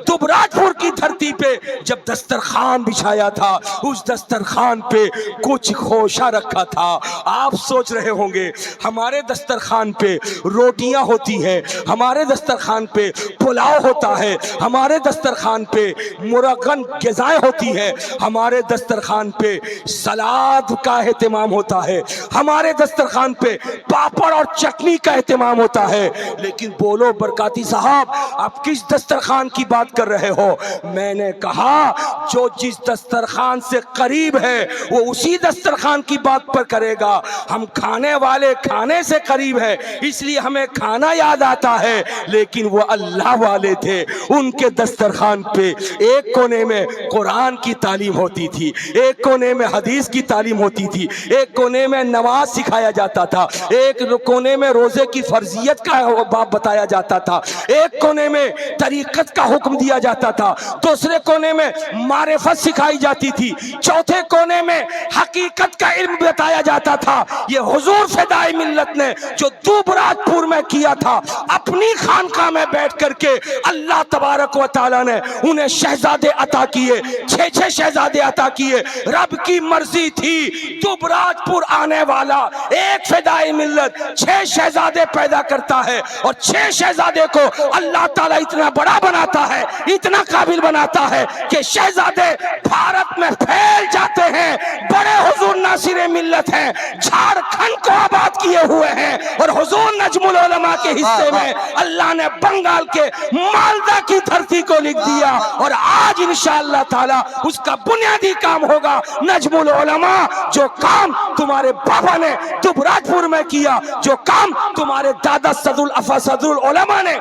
दुबराजपुर की धरती पे जब दस्तरखान बिछाया था, उस दस्तरखान पे कुछ खोशा रखा था। आप सोच रहे होंगे हमारे दस्तरखान पे रोटियां होती है, हमारे दस्तरखान पे पुलाव होता है, हमारे दस्तरखान पे मुरगन ग़िज़ाएं होती है, हमारे दस्तरखान पे सलाद का एहतमाम होता है, हमारे दस्तरखान पे पापड़ और चटनी का एहतमाम होता है। लेकिन बोलो बरकाती साहब, आप किस दस्तरखान की बात कर रहे हो? मैंने कहा जो जिस दस्तरखान से करीब है वो उसी दस्तरखान की बात पर करेगा। हम खाने वाले खाने से करीब है इसलिए हमें खाना याद आता है, लेकिन वो अल्लाह वाले थे, उनके दस्तरखान पे एक कोने में कुरान की तालीम होती थी, एक कोने में हदीस की तालीम होती थी, एक कोने में नमाज सिखाया जाता था, एक कोने में रोजे की फर्जियत का बाब बताया जाता था, एक कोने में तरीकत का हुक्म दिया जाता था, दूसरे कोने में मारिफत सिखाई जाती थी, चौथे कोने में हकीकत का इल्म बताया जाता था। ये हुजूर फिदाई मिल्लत ने जो दुबराजपुर में किया था, अपनी खानका में बैठ करके अल्लाह तबारक व तआला ने उन्हें शहजादे अता किए, 6 शहजादे अता किए। रब की मर्जी थी दुबराजपुर आने वाला एक फिदाई मिल्लत 6 शहजादे पैदा करता है, और 6 शहजादे को अल्लाह ताला इतना बड़ा बनाता है, इतना काबिल बनाता है कि शहजादे भारत में फैल जाते हैं। बड़े हुजूर नासिर मिल्लत हैं, झारखंड को आबाद किए हुए हैं, और हुजूर नजमुल उलमा के हिस्से में अल्लाह ने बंगाल के मालदा की धरती को लिख दिया। और आज इंशाअल्लाह ताला उसका बुनियादी काम होगा नजमुल उलमा। जो काम तुम्हारे बाबा ने दुबराजपुर में किया, जो काम तुम्हारे दादा सदरुल उलमा ने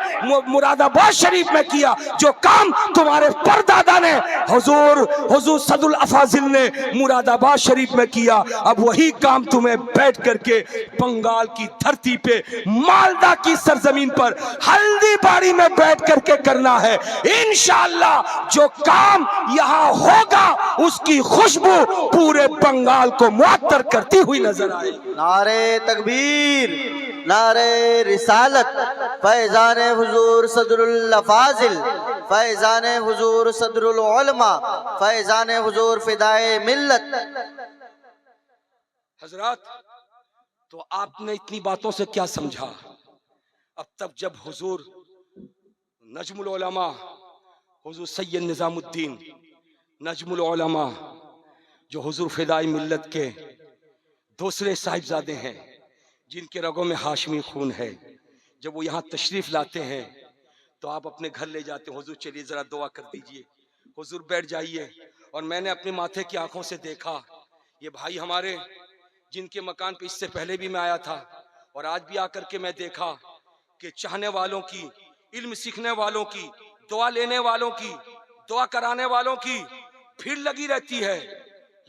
मुरादाबाद शरीफ में किया, जो काम तुम्हारे परदादा ने हुजूर सदरुल अफाजिल ने मुरादाबाद शरीफ में किया, अब वही काम तुम्हें बैठ करके बंगाल की धरती पे मालदा की सरजमीन पर हल्दीबाड़ी में बैठ करके करना है। इंशाअल्लाह जो काम यहाँ होगा उसकी खुशबू पूरे बंगाल को मुअत्तर करती हुई नजर आएगी। नारे तकबीर, नारे रिसालत, फैजान हुजूर सदरुल अफाजिल, फैजान हुजूर सदरुल उलमा, फैजान हुजूर फिदाए मिल्लत। हजरात, तो आपने इतनी बातों से क्या समझा? अब तक जब हुजूर नजमुल उलमा, हुजूर सैयद निजामुद्दीन नजमुल उलमा, जो हुजूर फिदाई मिल्लत के दूसरे साहिबजादे हैं, जिनके रगों में हाशमी खून है, जब वो यहाँ तशरीफ लाते हैं तो आप अपने घर ले जाते हैं, हुजूर चलिए जरा दुआ कर दीजिए, हुजूर बैठ जाइए। और मैंने अपने माथे की आंखों से देखा, ये भाई हमारे जिनके मकान पे इससे पहले भी मैं आया था और आज भी आकर के मैं देखा कि चाहने वालों की, इल्म सीखने वालों की, दुआ लेने वालों की दुआ कराने वालों की भीड़ लगी रहती है,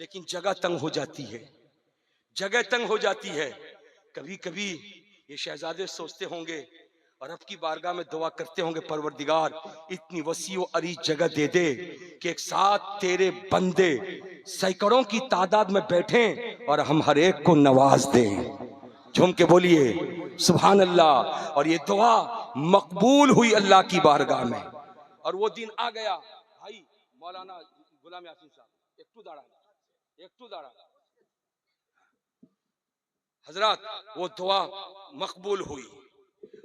लेकिन जगह तंग हो जाती है, जगह तंग हो जाती है। कभी कभी ये शहजादे सोचते होंगे और रब की बारगाह में दुआ करते होंगे, परवरदिगार इतनी वसी व अरीज जगह दे दे कि एक साथ तेरे बंदे सैकड़ों की तादाद में बैठें और हम हर एक को नवाज दें। झूम के बोलिए सुभान अल्लाह। और ये दुआ मकबूल हुई अल्लाह की बारगाह में। और वो दिन आ गया भाई। मौलाना गुलाम यासीन साहब एक टू दाड़ा हजरत, वो दुआ मकबूल हुई।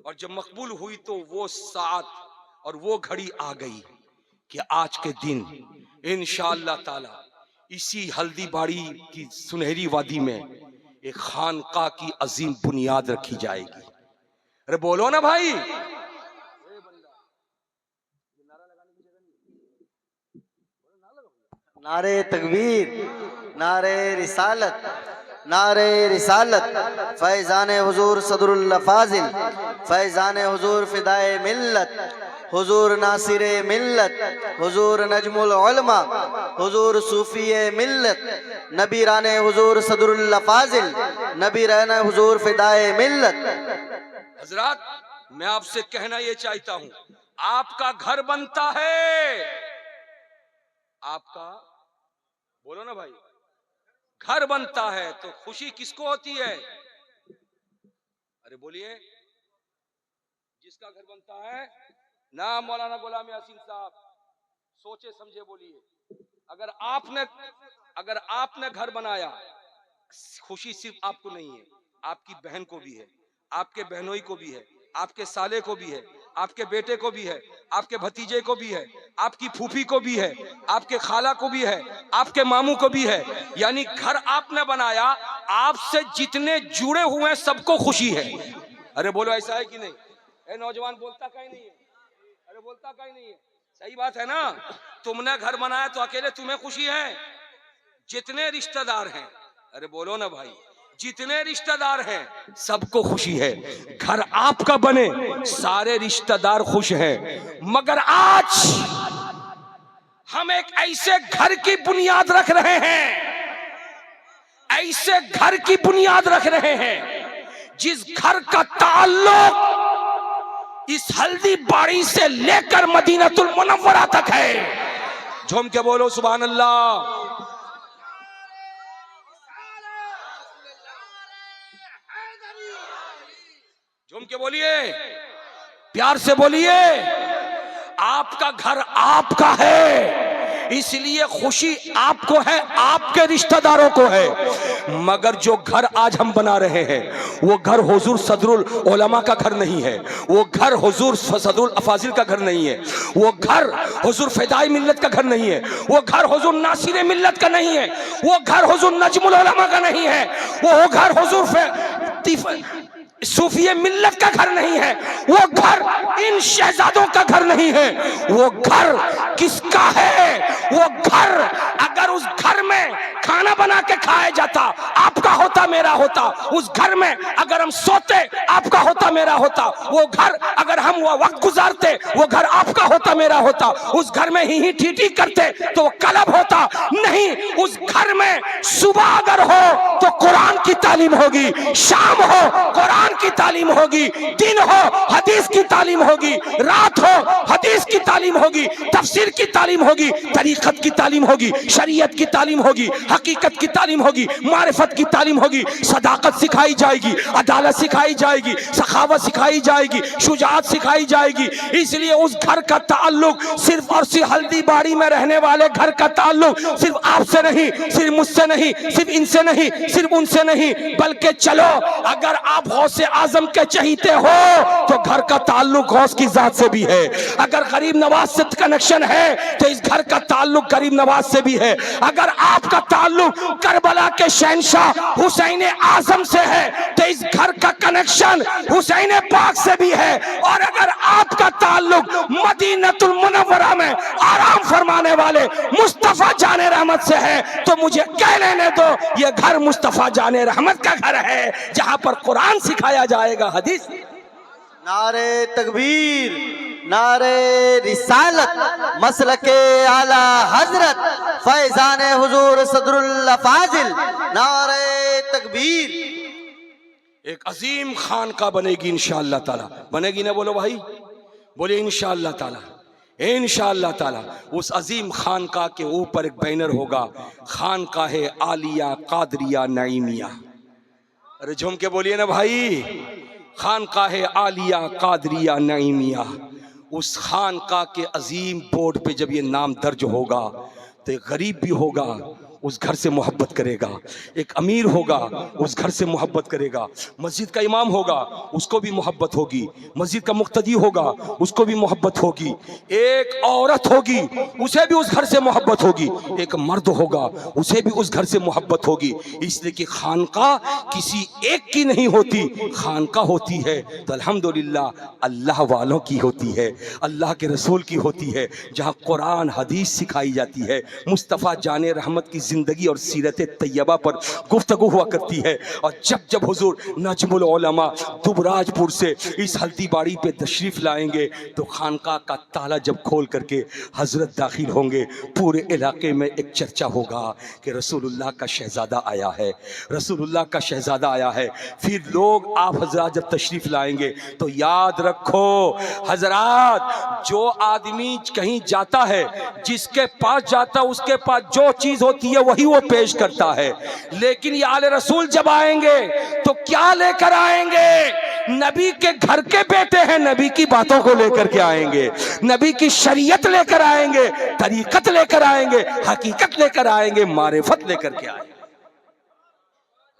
और जब मकबूल हुई तो वो साथ और वो घड़ी आ गई कि आज के दिन इंशाअल्लाह ताला इसी हल्दीबाड़ी की सुनहरी वादी में एक खानका की अजीम बुनियाद रखी जाएगी। अरे बोलो ना भाई। नारे तकबीर, नारे रिसालत, नारे रिसालत। फैजान हुजूर सदरुल फाजिल, फैजान हुजूर फिदाए मिल्लत, हुजूर नासिरे मिल्लत, हुजूर नजमुल उलमा, हुजूर सूफिये मिल्लत, नबीराने हुजूर सदरुल फाजिल, नबीराने हुजूर फिदाए मिल्लत। हजरत, मैं आपसे कहना ये चाहता हूं, आपका घर बनता है, आपका बोलो ना भाई, घर बनता है तो खुशी किसको होती है? अरे बोलिए। जिसका घर बनता है ना, मौलाना गुलाम यासीन साहब सोचे समझे बोलिए। अगर आपने घर बनाया, खुशी सिर्फ आपको नहीं है, आपकी बहन को भी है, आपके बहनोई को भी है, आपके साले को भी है, आपके बेटे को भी है, आपके भतीजे को भी है, आपकी फूफी को भी है, आपके खाला को भी है, आपके मामू को भी है। यानी घर आपने बनाया, आपसे जितने जुड़े हुए हैं सबको खुशी है। अरे बोलो, ऐसा है कि नहीं? ए नौजवान बोलता कहीं नहीं है, अरे बोलता कहीं नहीं है। सही बात है ना? तुमने घर बनाया तो अकेले तुम्हें खुशी है? जितने रिश्तेदार हैं, अरे बोलो ना भाई, जितने रिश्तेदार हैं सबको खुशी है। घर आपका बने, सारे रिश्तेदार खुश हैं। मगर आज हम एक ऐसे घर की बुनियाद रख रहे हैं, ऐसे घर की बुनियाद रख रहे हैं जिस घर का ताल्लुक इस हल्दीबाड़ी से लेकर मदीनतुल मुनव्वरा तक है। झूम के बोलो सुभान अल्लाह। झूम के बोलिए, प्यार से बोलिए। आपका घर आपका है, इसलिए खुशी आपको है, आपके रिश्तेदारों को है। मगर जो घर आज हम बना रहे हैं वो घर हुजूर सदरुल उलमा का घर नहीं है, वो घर हुजूर सदरुल अफाजिल का घर नहीं है, वो घर हुजूर फिदाई मिल्लत का घर नहीं है, वो घर हुजूर नासिरे मिल्लत का नहीं है, वो घर हुजूर नजमुल उलमा का नहीं है, वो घर हुजूर सूफिये मिल्लत का घर नहीं है, वो घर इन शहजादों का घर नहीं है। वो घर किसका है? वो घर अगर उस घर में खाना बना के खाया जाता, आपका होता मेरा होता। उस घर में अगर हम सोते, आपका होता मेरा होता। वो घर अगर हम वो वक्त गुजारते, वो घर आपका होता मेरा होता। उस घर में ही ठीठी करते तो वो कलब होता नहीं। उस घर में सुबह अगर हो तो कुरान की तालीम होगी, शाम हो कुरान की तालीम होगी, दिन हो हदीस की तालीम होगी, रात हो हदीस की तालीम होगी, तफसीर की तालीम होगी, तरीकत की तालीम होगी, शरीयत की तालीम होगी, हकीकत की तालीम होगी, मारिफत की तालीम होगी, सदाकत सिखाई जाएगी, अदालत सिखाई जाएगी, सखावत सिखाई जाएगी, शुजाअत सिखाई जाएगी। इसलिए उस घर का ताल्लुक सिर्फ और सिर्फ हल्दीबाड़ी में रहने वाले घर का ताल्लुक सिर्फ आपसे नहीं, सिर्फ मुझसे नहीं, सिर्फ इनसे नहीं, सिर्फ उनसे नहीं, बल्कि चलो अगर आप गौसे आजम के चहीते हो तो घर का ताल्लुक गौस की जात से भी है। अगर गरीब नवाज से कनेक्शन है तो इस घर का ताल्लुक गरीब नवाज से भी है। अगर आपका ताल्लुक करबला के शहंशाह हुसैन आजम से है तो इस घर का कनेक्शन हुसैन पाक से भी है। और अगर आपका ताल्लुक मदीनतुल मुनव्वरा में आराम फरमाने वाले मुस्तफा जाने रहमत से है तो मुझे कह लेने दो, ये घर मुस्तफा जाने रहमत का घर है, जहां पर कुरान सिखाया जाएगा, हदीस। नारे तकबीर, नारे रिसालत मसलके आला हजरत फैजान हुजूर सदरुल फाजिल नारे तकबीर। एक अजीम खानका बनेगी इंशाअल्लाह ताला, बनेगी ना बोलो भाई, बोले इंशाअल्लाह ताला, इंशाअल्लाह ताला। उस अजीम खानका के ऊपर एक बैनर होगा, खानकाहे आलिया कादरिया नईमिया। अरे झूम के बोलिए ना भाई, खानकाहे आलिया कादरिया नईमिया। उस खानका के अजीम बोर्ड पे जब ये नाम दर्ज होगा तो एक गरीब भी होगा उस घर से मोहब्बत करेगा, एक अमीर होगा उस घर से मोहब्बत करेगा, मस्जिद का इमाम होगा उसको भी मोहब्बत होगी, मस्जिद का मुक्तदी होगा उसको भी मोहब्बत होगी, एक औरत होगी उसे भी उस घर से मोहब्बत होगी, एक मर्द होगा उसे भी उस घर से मोहब्बत होगी। इसलिए कि खानका किसी एक की नहीं होती, खानका होती है तो अल्हम्दुलिल्लाह अल्लाह वालों की होती है, अल्लाह के रसूल की होती है, जहाँ कुरान हदीस सिखाई जाती है, मुस्तफ़ा जाने रहमत की जिंदगी और सीरत तैयबा पर गुफ्तगू हुआ करती है। और जब जब हुजूर नजमुल उलमा दुबराजपुर से इस हल्दी बाड़ी पे तशरीफ लाएंगे तो खानका का ताला जब खोल करके हजरत दाखिल होंगे, पूरे इलाके में एक चर्चा होगा कि रसूलुल्लाह का शहजादा आया है, रसूलुल्लाह का शहजादा आया है। फिर लोग आप हजरात जब तशरीफ लाएंगे तो याद रखो हजरात, जो आदमी कहीं जाता है, जिसके पास जाता है उसके पास जो चीज होती है वही वो पेश करता है। लेकिन ये आले रसूल जब आएंगे तो क्या लेकर आएंगे? नबी के घर के बेटे हैं, नबी की बातों को लेकर के आएंगे, नबी की शरीयत लेकर आएंगे, तरीकत लेकर आएंगे, हकीकत लेकर आएंगे, मारिफत लेकर के आएंगे।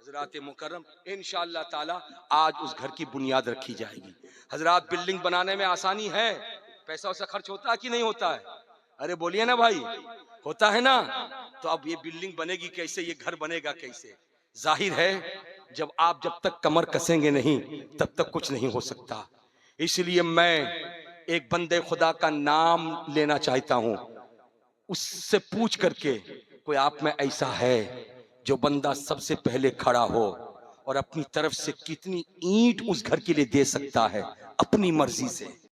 हजरात मुकर्रम इंशाअल्लाह ताला आज उस घर की बुनियाद रखी जाएगी। हजरात बिल्डिंग बनाने में आसानी है, पैसा वैसा खर्च होता है कि नहीं होता है? अरे बोलिए ना भाई, होता है ना? तो अब ये बिल्डिंग बनेगी कैसे, ये घर बनेगा कैसे? जाहिर है जब तक कमर कसेंगे नहीं तब तक कुछ नहीं हो सकता। इसलिए मैं एक बंदे खुदा का नाम लेना चाहता हूं, उससे पूछ करके कोई आप में ऐसा है जो बंदा सबसे पहले खड़ा हो और अपनी तरफ से कितनी ईंट उस घर के लिए दे सकता है अपनी मर्जी से।